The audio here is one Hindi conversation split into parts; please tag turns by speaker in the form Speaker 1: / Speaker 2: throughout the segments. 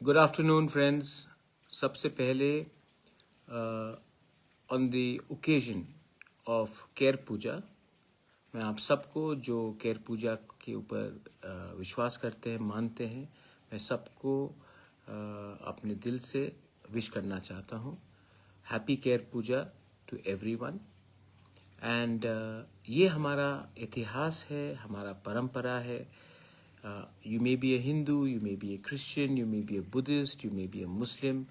Speaker 1: Good afternoon friends. सबसे पहले on the occasion of care Puja, मैं आप सबको जो केयर पूजा के ऊपर विश्वास करते हैं, मानते हैं, मैं सबको अपने दिल से विश करना चाहता हूँ। हैप्पी केयर पूजा टू एवरीवन। एंड ये हमारा इतिहास है, हमारा परंपरा है। You may be a Hindu, you may be a Christian, you may be a Buddhist, you may be a Muslim,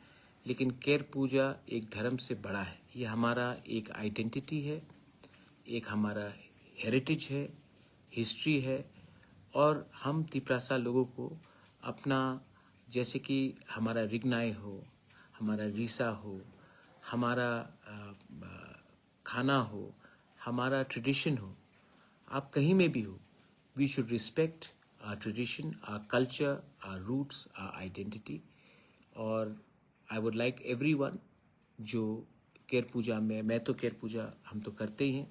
Speaker 1: लेकिन केयर पूजा एक धर्म से बड़ा है। ये हमारा एक आइडेंटिटी है, एक हमारा हेरिटेज है, हिस्ट्री है। और हम तिपरासा लोगों को अपना, जैसे कि हमारा रिगनाई हो, हमारा रीसा हो, हमारा खाना हो, हमारा ट्रेडिशन हो, आप कहीं में भी हो, we should respect our tradition, our culture, our roots, our identity. और I would like everyone जो केयर पूजा में, मैं तो केयर पूजा हम तो करते ही हैं,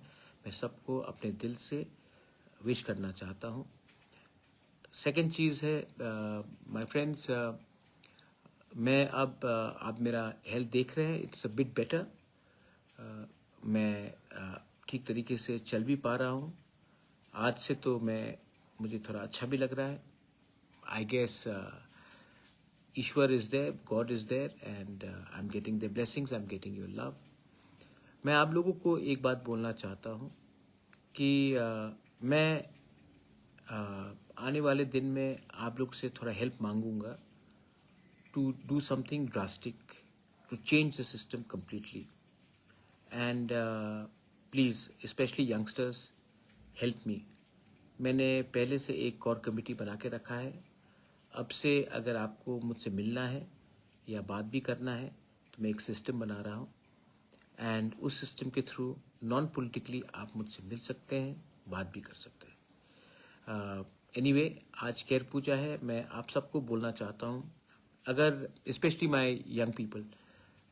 Speaker 1: मैं सबको अपने दिल से विश करना चाहता हूँ। सेकेंड चीज़ है माय फ्रेंड्स, मैं अब आप मेरा हेल्थ देख रहे हैं, इट्स अ बिट बेटर। मैं ठीक तरीके से चल भी पा रहा हूँ। आज से तो मुझे थोड़ा अच्छा भी लग रहा है। आई गेस ईश्वर is there, God is there, and I am getting the blessings, I am getting your love. मैं आप लोगों को एक बात बोलना चाहता हूँ कि मैं आने वाले दिन में आप लोग से थोड़ा हेल्प मांगूंगा to do something drastic, to change the system completely. And please, specially youngsters, help me. मैंने पहले से एक कोर कमेटी बना के रखा है। अब से अगर आपको मुझसे मिलना है या बात भी करना है तो मैं एक सिस्टम बना रहा हूँ, एंड उस सिस्टम के थ्रू नॉन पॉलिटिकली आप मुझसे मिल सकते हैं, बात भी कर सकते हैं। एनीवे, आज केयर पूजा है। मैं आप सबको बोलना चाहता हूँ, अगर स्पेशली माय यंग पीपल,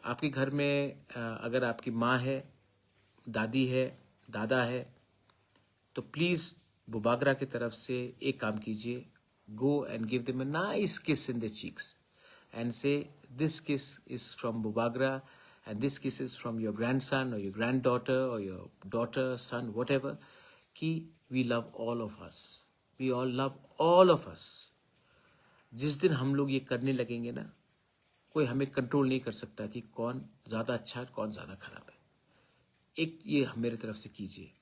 Speaker 1: आपके घर में अगर आपकी माँ है, दादी है, दादा है, तो प्लीज़ बुबागरा की तरफ से एक काम कीजिए, go and give them a nice kiss in the cheeks and say this kiss is from बुबागरा and this kiss is from your grandson और योर ग्रैंड डॉटर और योर डॉटर, सन, व्हाटएवर, कि we love all of us, we all love all of us. जिस दिन हम लोग ये करने लगेंगे ना, कोई हमें कंट्रोल नहीं कर सकता कि कौन ज़्यादा अच्छा, कौन ज़्यादा खराब है। एक ये मेरे तरफ से कीजिए।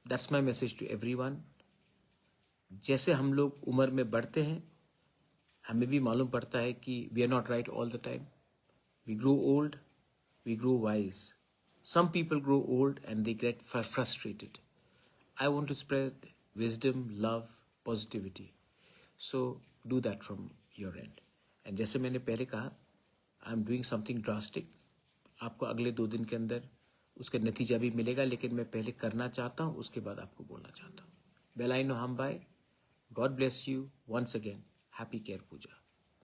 Speaker 1: That's my message to everyone. जैसे हम लोग उम्र में बढ़ते हैं, हमें भी मालूम पड़ता है कि we are not right all the time. We grow old, we grow wise. Some people grow old and they get frustrated. I want to spread wisdom, love, positivity, so do that from your end. And जैसे मैंने पहले कहा, I am doing something drastic. आपको अगले 2 दिन के अंदर उसका नतीजा भी मिलेगा, लेकिन मैं पहले करना चाहता हूँ, उसके बाद आपको बोलना चाहता हूँ। बेलाइनो हम bye. God bless you once again. Happy Care Puja.